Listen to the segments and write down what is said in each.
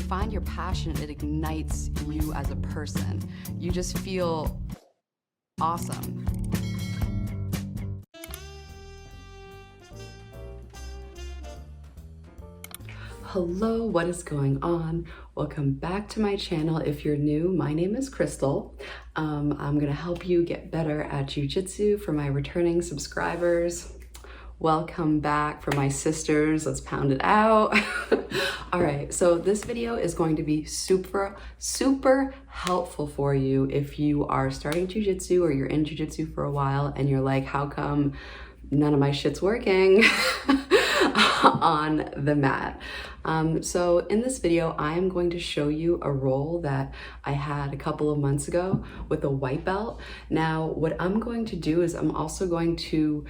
find your passion, it ignites you as a person. You just feel awesome. Hello, what is going on? Welcome back to my channel. If you're new, my name is Crystal. I'm gonna help you get better at Jiu-Jitsu. For my returning subscribers, welcome back. For my sisters, let's pound it out. All right, so this video is going to be super helpful for you if you are starting Jiu-Jitsu or you're in Jiu-Jitsu for a while and you're like, how come none of my shit's working on the mat? So in this video, I'm going to show you a roll that I had a couple of months ago with a white belt. Now, what I'm going to do is I'm also going to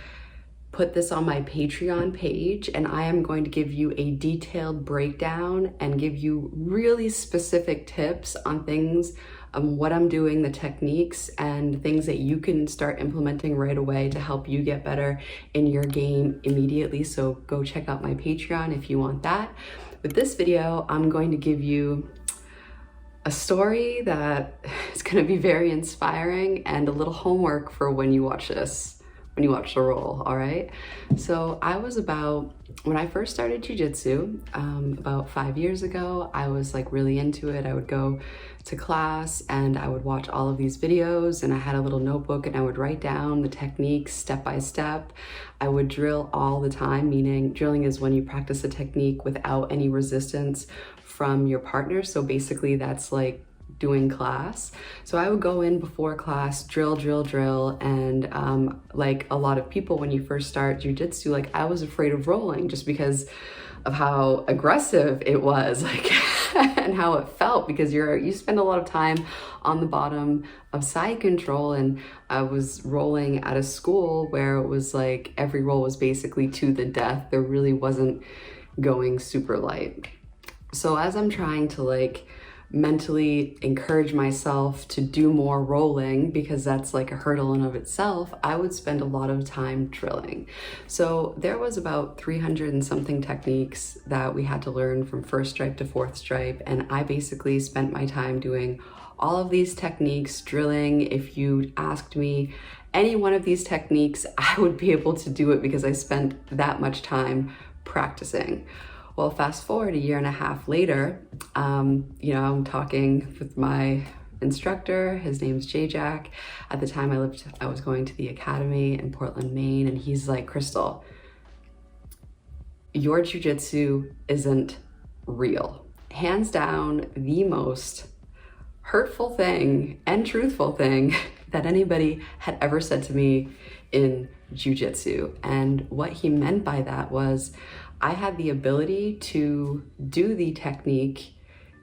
put this on my Patreon page, and I am going to give you a detailed breakdown and give you really specific tips on things, what I'm doing, the techniques, and things that you can start implementing right away to help you get better in your game immediately. So go check out my Patreon if you want that. With this video, I'm going to give you a story that is going to be very inspiring and a little homework for when you watch this, when you watch the roll, all right? So when I first started Jiu-Jitsu, about 5 years ago, I was like really into it. I would go to class and I would watch all of these videos, and I had a little notebook and I would write down the techniques step by step. I would drill all the time, meaning drilling is when you practice a technique without any resistance from your partner. So basically that's like doing class. So I would go in before class, drill, and like a lot of people, when you first start Jiu-Jitsu, like I was afraid of rolling just because of how aggressive it was, like, and how it felt, because you spend a lot of time on the bottom of side control. And I was rolling at a school where it was like every roll was basically to the death. There really wasn't going super light. So as I'm trying to like mentally encourage myself to do more rolling, because that's like a hurdle in of itself, I would spend a lot of time drilling. So there was about 300 and something techniques that we had to learn from first stripe to fourth stripe, and I basically spent my time doing all of these techniques, drilling. If you asked me any one of these techniques, I would be able to do it because I spent that much time practicing. Well, fast forward a year and a half later, I'm talking with my instructor. His name's JJack. At the time I was going to the academy in Portland, Maine, and he's like, Crystal, your Jiu-Jitsu isn't real. Hands down, the most hurtful thing and truthful thing that anybody had ever said to me in Jiu-Jitsu. And what he meant by that was, I had the ability to do the technique.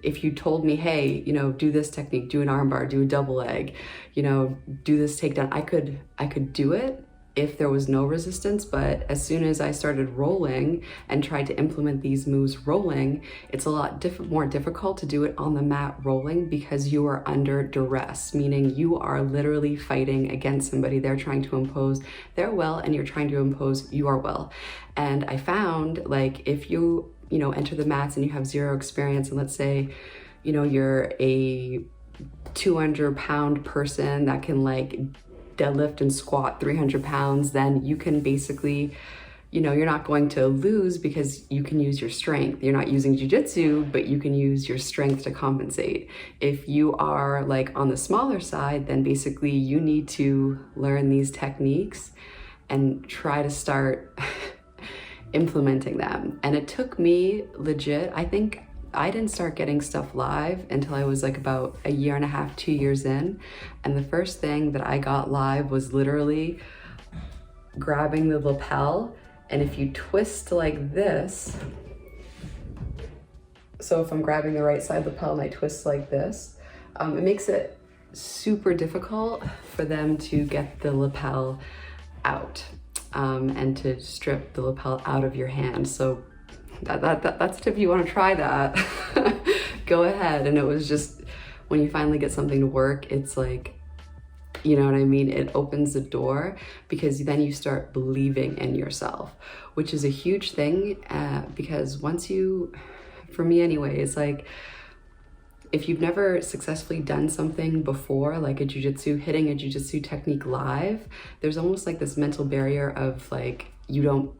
If you told me, hey, do this technique, do an armbar, do a double leg, do this takedown, I could do it if there was no resistance. But as soon as I started rolling and tried to implement these moves rolling, it's a lot more difficult to do it on the mat rolling, because you are under duress, meaning you are literally fighting against somebody. They're trying to impose their will and you're trying to impose your will. And I found, like, if you enter the mats and you have zero experience, and let's say you're a 200-pound person that can like deadlift and squat 300 pounds, then you can basically, you're not going to lose because you can use your strength. You're not using Jiu-Jitsu, but you can use your strength to compensate. If you are like on the smaller side, then basically you need to learn these techniques and try to start implementing them. And it took me legit, I think I didn't start getting stuff live until I was like about a year and a half, 2 years in. And the first thing that I got live was literally grabbing the lapel. And if you twist like this, so if I'm grabbing the right side lapel and I twist like this, it makes it super difficult for them to get the lapel out and to strip the lapel out of your hand. So that's if you want to try that, go ahead. And it was just, when you finally get something to work, it's like, you know what I mean? It opens the door, because then you start believing in yourself, which is a huge thing, because once you, for me anyway, it's like if you've never successfully done something before, like hitting a jiu-jitsu technique live, there's almost like this mental barrier of like, you don't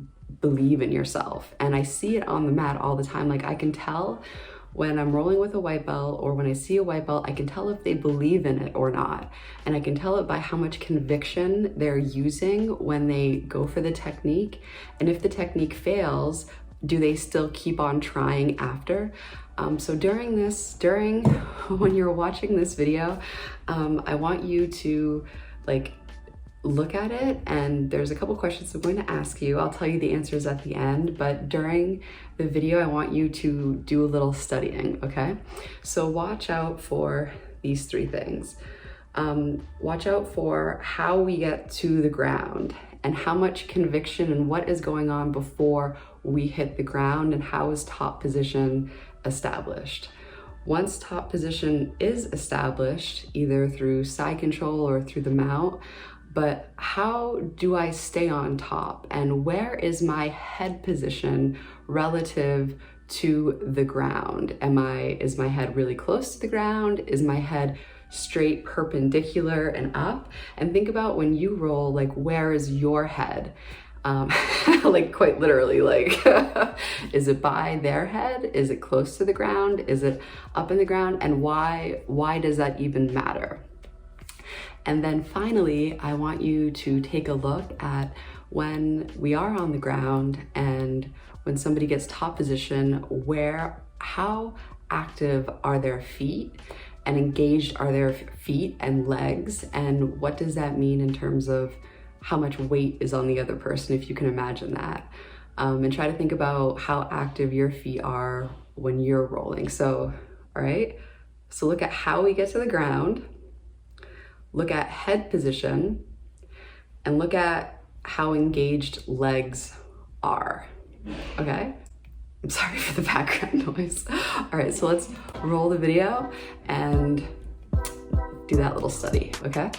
believe in yourself. And I see it on the mat all the time. Like I can tell when I'm rolling with a white belt, or when I see a white belt, I can tell if they believe in it or not. And I can tell it by how much conviction they're using when they go for the technique. And if the technique fails, do they still keep on trying after? So when you're watching this video, I want you to like look at it, and there's a couple questions I'm going to ask you. I'll tell you the answers at the end, but during the video, I want you to do a little studying, okay? So watch out for these 3 things. Watch out for how we get to the ground, and how much conviction and what is going on before we hit the ground, and how is top position established. Once top position is established, either through side control or through the mount, but how do I stay on top, and where is my head position relative to the ground? Is my head really close to the ground? Is my head straight perpendicular and up? And think about when you roll, like, where is your head? Like quite literally, like, is it by their head? Is it close to the ground? Is it up in the ground? And why does that even matter? And then finally, I want you to take a look at when we are on the ground and when somebody gets top position, how active are their feet and engaged are their feet and legs, and what does that mean in terms of how much weight is on the other person, if you can imagine that. And try to think about how active your feet are when you're rolling. So, all right, so look at how we get to the ground, look at head position, and look at how engaged legs are, okay? I'm sorry for the background noise. All right, so let's roll the video and do that little study, okay?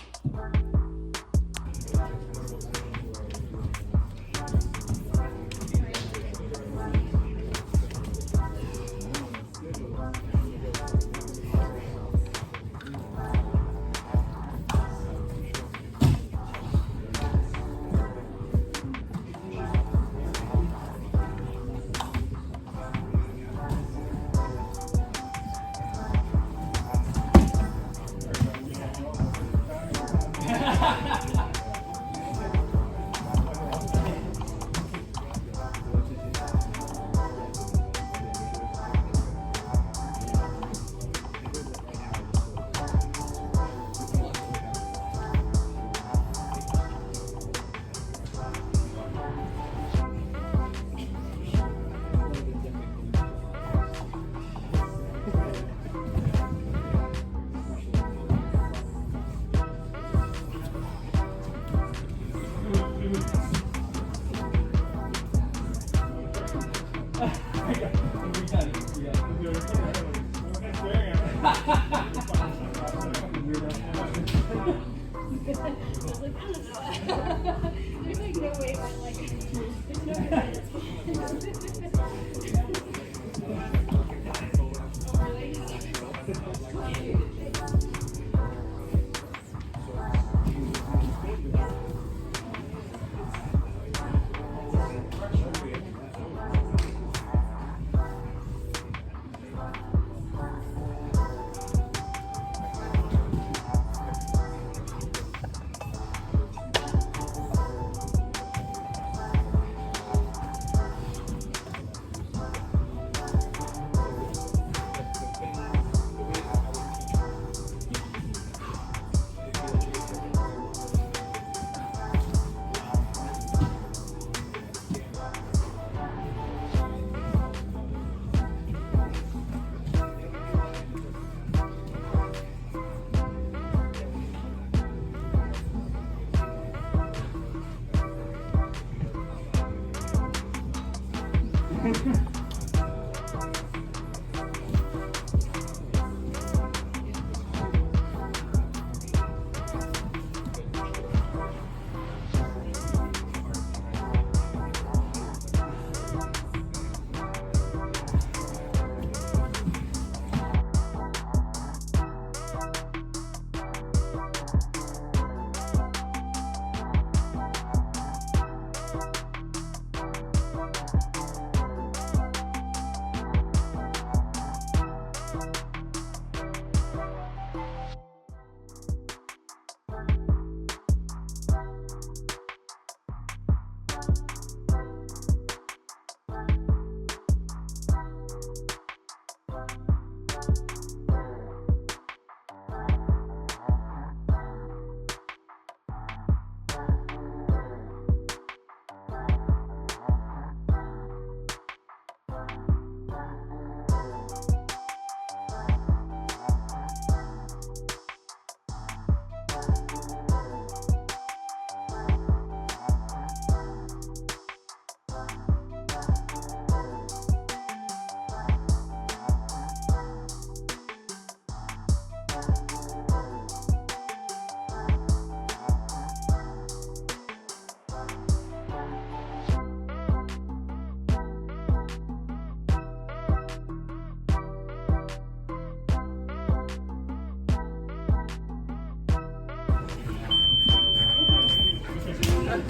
Now,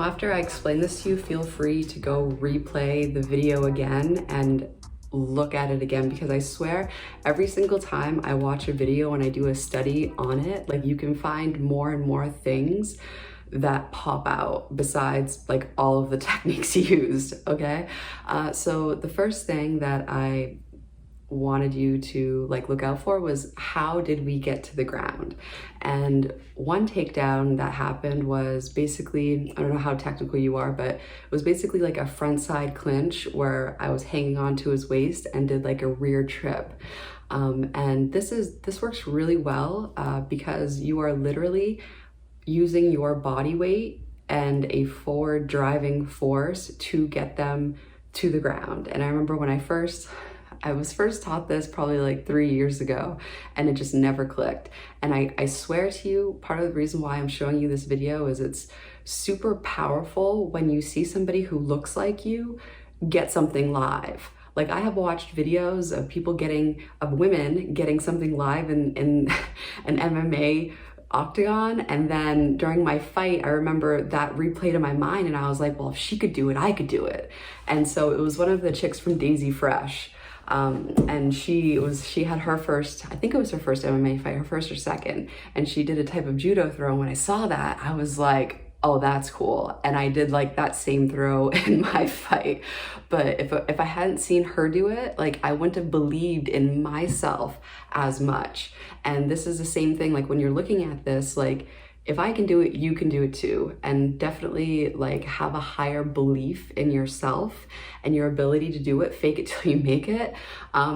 after I explain this to you, feel free to go replay the video again and look at it again, because I swear every single time I watch a video and I do a study on it, like, you can find more and more things that pop out besides like all of the techniques used, okay? So the first thing that I wanted you to like look out for was, how did we get to the ground? And one takedown that happened was basically, I don't know how technical you are, but it was basically like a front side clinch where I was hanging on to his waist and did like a rear trip. And this works really well because you are literally using your body weight and a forward driving force to get them to the ground. And I remember when I was first taught this probably like 3 years ago, and it just never clicked. And I swear to you, part of the reason why I'm showing you this video is it's super powerful when you see somebody who looks like you get something live. Like, I have watched videos of women getting something live in an MMA octagon, and then during my fight, I remember that replayed in my mind, and I was like, well, if she could do it, I could do it. And so it was one of the chicks from Daisy Fresh. And she had her first, I think it was her first MMA fight, her first or second, and she did a type of judo throw. And when I saw that, I was like, oh, that's cool. And I did like that same throw in my fight. But if I hadn't seen her do it, like, I wouldn't have believed in myself as much. And this is the same thing, like, when you're looking at this, like, if I can do it, you can do it too. And definitely like have a higher belief in yourself and your ability to do it. Fake it till you make it,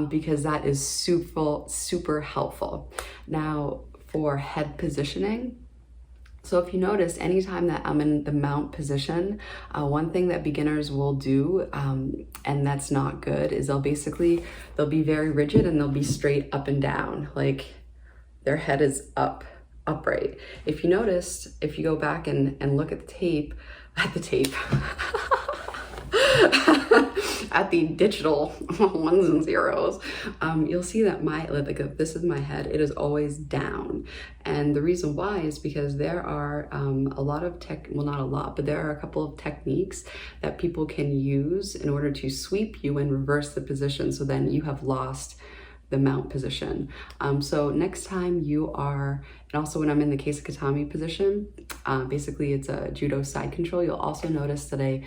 because that is super helpful. Now, for head positioning, so if you notice, anytime that I'm in the mount position, one thing that beginners will do, and that's not good, is they'll be very rigid and they'll be straight up and down, like their head is upright. If you noticed, if you go back and look at the tape, at the digital ones and zeros, you'll see that if this is my head, it is always down. And the reason why is because there are a lot of not a lot, but there are a couple of techniques that people can use in order to sweep you and reverse the position, so then you have lost the mount position. So next time you are, and also when I'm in the kesa gatame position, basically it's a judo side control, you'll also notice that I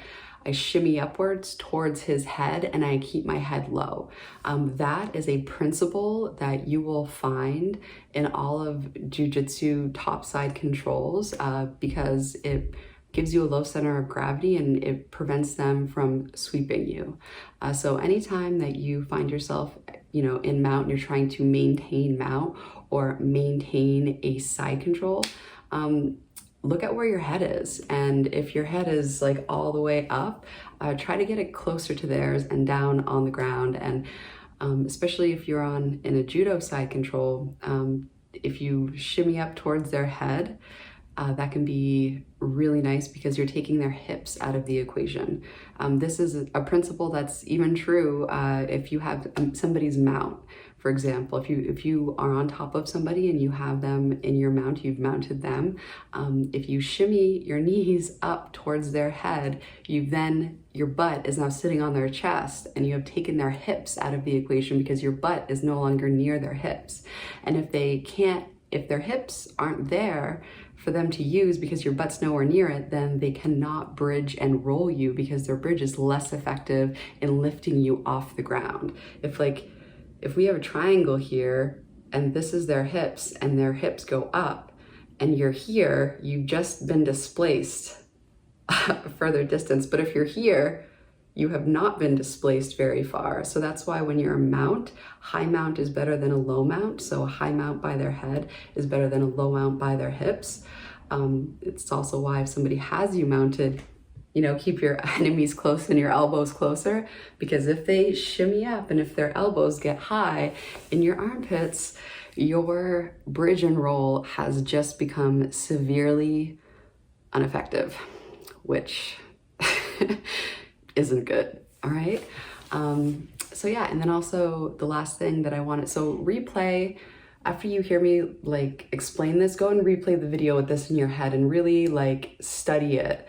shimmy upwards towards his head and I keep my head low. That is a principle that you will find in all of Jiu-Jitsu topside controls, because it gives you a low center of gravity and it prevents them from sweeping you. So anytime that you find yourself, in mount and you're trying to maintain mount or maintain a side control, look at where your head is. And if your head is like all the way up, try to get it closer to theirs and down on the ground. And especially if you're in a judo side control, if you shimmy up towards their head, that can be really nice because you're taking their hips out of the equation. This is a principle that's even true if you have somebody's mount. For example, if you are on top of somebody and you have them in your mount, you've mounted them, if you shimmy your knees up towards their head, your butt is now sitting on their chest and you have taken their hips out of the equation because your butt is no longer near their hips. And if their hips aren't there for them to use because your butt's nowhere near it, then they cannot bridge and roll you because their bridge is less effective in lifting you off the ground. If we have a triangle here and this is their hips and their hips go up and you're here, you've just been displaced a further distance. But if you're here, you have not been displaced very far. So that's why when you're a mount, high mount is better than a low mount. So a high mount by their head is better than a low mount by their hips. It's also why if somebody has you mounted, keep your enemies close and your elbows closer, because if they shimmy up and if their elbows get high in your armpits, your bridge and roll has just become severely ineffective, which isn't good. all right? So yeah, and then also the last thing that I wanted, so replay, after you hear me like explain this, go and replay the video with this in your head and really like study it,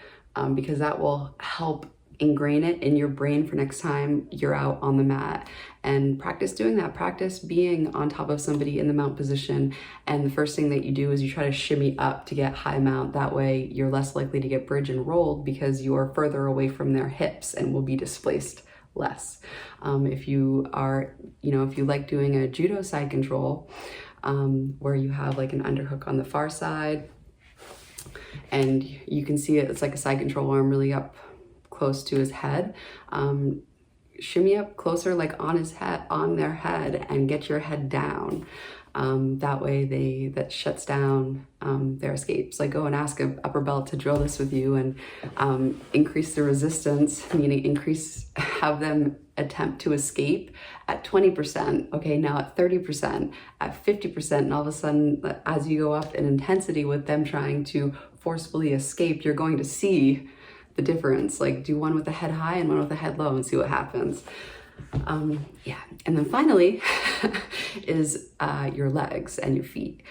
because that will help ingrain it in your brain for next time you're out on the mat. And practice doing that, practice being on top of somebody in the mount position. And the first thing that you do is you try to shimmy up to get high mount. That way you're less likely to get bridge and rolled because you're further away from their hips and will be displaced less. If you are, if you like doing a judo side control, where you have like an underhook on the far side and you can see it, it's like a side control arm really up close to his head. Shimmy up closer, like on his head, on their head, and get your head down. That way that shuts down their escapes. Like go and ask an upper belt to drill this with you and increase the resistance, meaning have them attempt to escape at 20%, okay, now at 30%, at 50%, and all of a sudden, as you go up in intensity with them trying to forcefully escape, you're going to see the difference. Like do one with the head high and one with the head low and see what happens. Yeah, and then finally is your legs and your feet.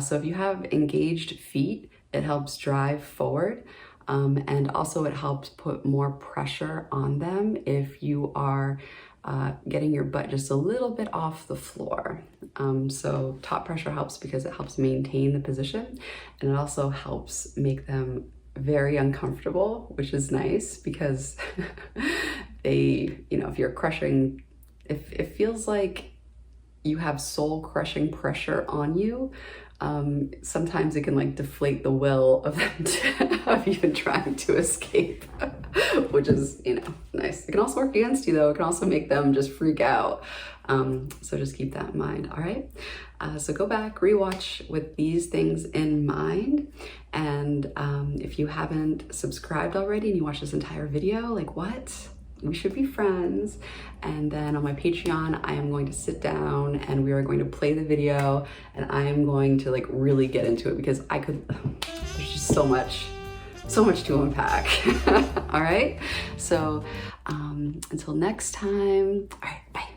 So if you have engaged feet, it helps drive forward, and also it helps put more pressure on them if you are getting your butt just a little bit off the floor. So top pressure helps because it helps maintain the position, and it also helps make them very uncomfortable, which is nice because they, if you're crushing, if it feels like you have soul crushing pressure on you, sometimes it can like deflate the will of them of even trying to escape, which is, nice. It can also work against you though. It can also make them just freak out. So just keep that in mind, all right? So go back, rewatch with these things in mind. And if you haven't subscribed already and you watched this entire video, like what? We should be friends. And then on my Patreon, I am going to sit down and we are going to play the video and I am going to like really get into it because there's just so much to unpack. All right. So until next time, all right, bye.